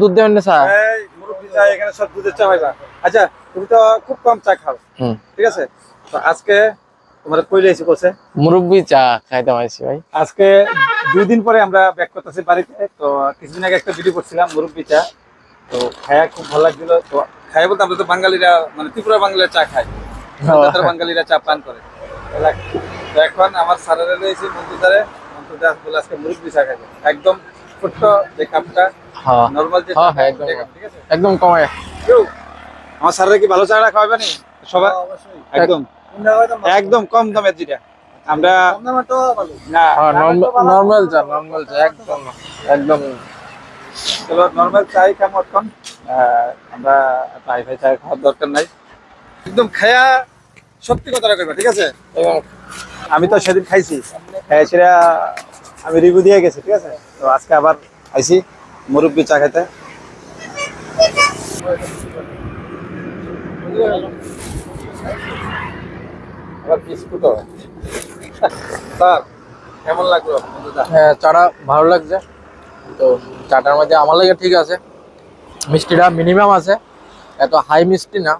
দুধ দেবেন না স্যার? এই মুরব্বি চা এখানে সব দুধের চা পাইবা। আচ্ছা তুমি তো খুব কম চা খাও, ঠিক আছে? তো আজকে তোমার কইলে এসে বলছে মুরব্বি চা খাইতে পাইছি ভাই। আজকে 2 দিন পরে আমরা ব্যাক করতেছি বাড়িতে। তো কিছুদিন আগে একটা ভিডিও করছিলাম মুরব্বি চা, তো খায়া খুব ভালো লাগছিল। তো খাই বলতে আমরা তো বাঙালিরা মানে ত্রিপুরা বাঙালিরা চা খাই, কলকাতার বাঙালিরা চা পান করে। তো এখন আমার স্যারেরা রয়েছে মন্ত্রীদারে, মন্ত্রীদার বলে আজকে মুরব্বি চা খাবে একদম ছোট্ট যে কাপটা নরমাল যে ঠিক আছে একদম কমায়। আমার স্যারেরা কি ভালো চাটা খাওয়াবে না সবাই? একদম একদম কম দামের যেটা আমরা না নরমাল চা একদম একদম। চলো নরমাল চাই কেমন এখন আমরা হাই ফাই চা খাওয়ার দরকার নাই, একদম খায়া সত্যি কথাটা কইবা, ঠিক আছে? আমি তো সেদিন খাইছি, সেটা আমি রিভিউ দিয়ে গেছি, ঠিক আছে? তো আজকে আবার আইছি মুরব্বি চা খেতে। আবার বিস্কুটও। স্যার কেমন লাগলো? হ্যাঁ চাটা ভালো লাগছে। তো চাটার মধ্যে আমার লাগে ঠিক আছে, মিষ্টিটা মিনিমাম আছে, এত হাই মিষ্টি না,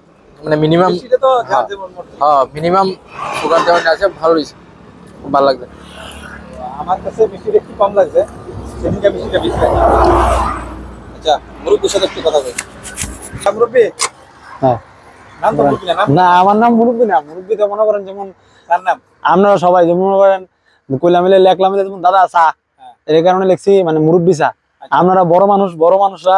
মানে মিনিমাম। হ্যাঁ মিনিমাম সুগার দেওয়া আছে, ভালো হয়েছে, খুব ভালো লাগছে। আমার কাছে মিষ্টিটা একটু কম লাগছে, সেদিনকে মিষ্টিটা বেশি লাগছে। আচ্ছা মুরব্বির সাথে একটু কথা বলি। মুরব্বি হ্যাঁ নাম তো মুরব্বি না? না আমার নাম মুরব্বি না, মুরব্বি তো মনে করেন যেমন তার নাম আপনারা সবাই যেমন মনে করেন কইলা মিলে লেখলা মিলে যেমন দাদা চা, এর কারণে লিখছি মানে মুরব্বি চা। আপনারা বড় মানুষরা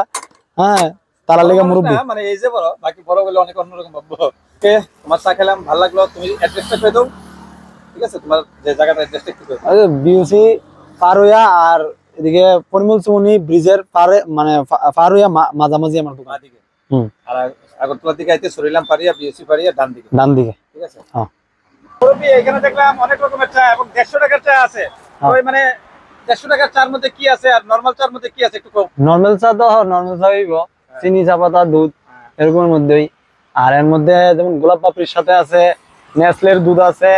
হ্যাঁ তারা লেগে মুরব্বি, মানে এই যে বড়, বাকি বড় বলে অনেক অন্যরকম ভাববো। ওকে তোমার চা খেলাম ভালো লাগলো, তুমি অ্যাড্রেসটা পেয়ে দাও, ঠিক আছে? তোমার যে জায়গাটা অ্যাড্রেসটা একটু দাও। আরে বিউসি পারুয়া আর এদিকে পরিমল সুমনি ব্রিজের পারে মানে পারুয়া মাঝামাঝি আমার দোকান। আর আগরতলার দিকে আইতে সরিলাম পারিয়া, বিএসসি পারিয়া ডান দিকে, ঠিক আছে? হ্যাঁ মুরব্বি এখানে দেখলাম অনেক রকমের চা এবং 150 টাকার চা আছে। ওই মানে 150 টাকার চার মধ্যে কি আছে আর নরমাল চার মধ্যে কি আছে একটু কম? নরমাল চা তো নরমাল চা হইব, চিনি চা পাতা দুধ এরকমের মধ্যেই। আর এর মধ্যে যেমন গোলাপ পাপড়ির সাথে আছে, নেসলের দুধ আছে,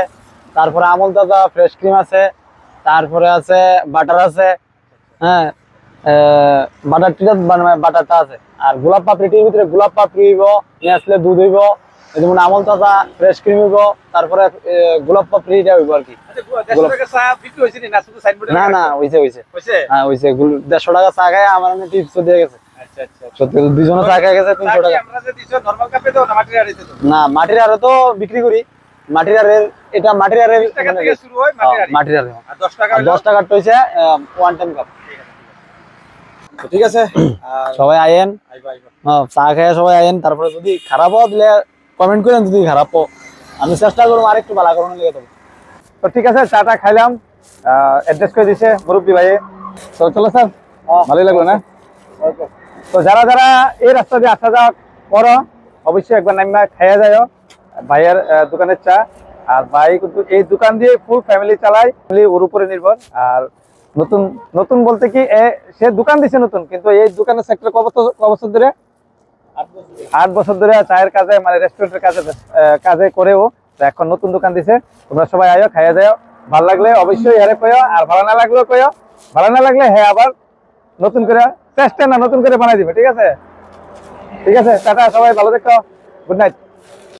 তারপরে আমল তাজা ফ্রেশ ক্রিম আছে, তারপরে আছে বাটার আছে, হ্যাঁ বাটারটা মানে বাটারটা আছে। আর গোলাপ পাপড়িটির ভিতরে গোলাপ পাপড়ি হইব, নেসলে দুধ হইব, যেমন আমল তাজা ফ্রেশ ক্রিম হইব, তারপরে গোলাপ পাপড়িটা হইব আর কি। না না হইছে হ্যাঁ হইছে 150 টাকা চা খায় আমার টিপস দিয়ে গেছে। সত্যি দুজনে চা খাই গেছে 300 টাকা। না মাটির আরে তো বিক্রি করি, মাটির আরের এটা মাটির আরের মাটির আরে 10 টাকা হইছে ওয়ান টাইম কাপ। ঠিক আছে সবাই আইেন, চা খেয়ে সবাই আইেন। তারপরে যদি খারাপ হয় দিলে কমেন্ট করেন, যদি খারাপ হয় আমি চেষ্টা করবো আর একটু ভালো করানোর লেগে দেবো। তো ঠিক আছে চাটা খাইলাম, অ্যাড্রেস করে দিছে মুরব্বি ভাই। তো চলো স্যার, ভালোই লাগলো না? তো যারা যারা এই রাস্তা দিয়ে আসা যাওয়া করো অবশ্যই একবার নামা খাইয়া যায় ভাইয়ের দোকানের চা। আর ভাই কিন্তু এই দোকান দিয়ে ফুল ফ্যামিলি চালায়, ওর উপরে নির্ভর। আর নতুন নতুন বলতে কি সে দোকান দিছে নতুন, কিন্তু এই দোকানের সেক্টর ক বছর ধরে? 8 বছর ধরে চায়ের কাজে মানে রেস্টুরেন্টের কাজে করেও এখন নতুন দোকান দিছে। তোমরা সবাই আয়ো, খাইয়া যাও, ভালো লাগলে অবশ্যই হেরে কয়ো, আর ভালো না লাগলেও কয়ো, ভালো না লাগলে হ্যাঁ আবার নতুন করে চেষ্টা না নতুন করে বানাই দিবে, ঠিক আছে? ঠিক আছে টাটা, সবাই ভালো দেখো, গুড নাইট।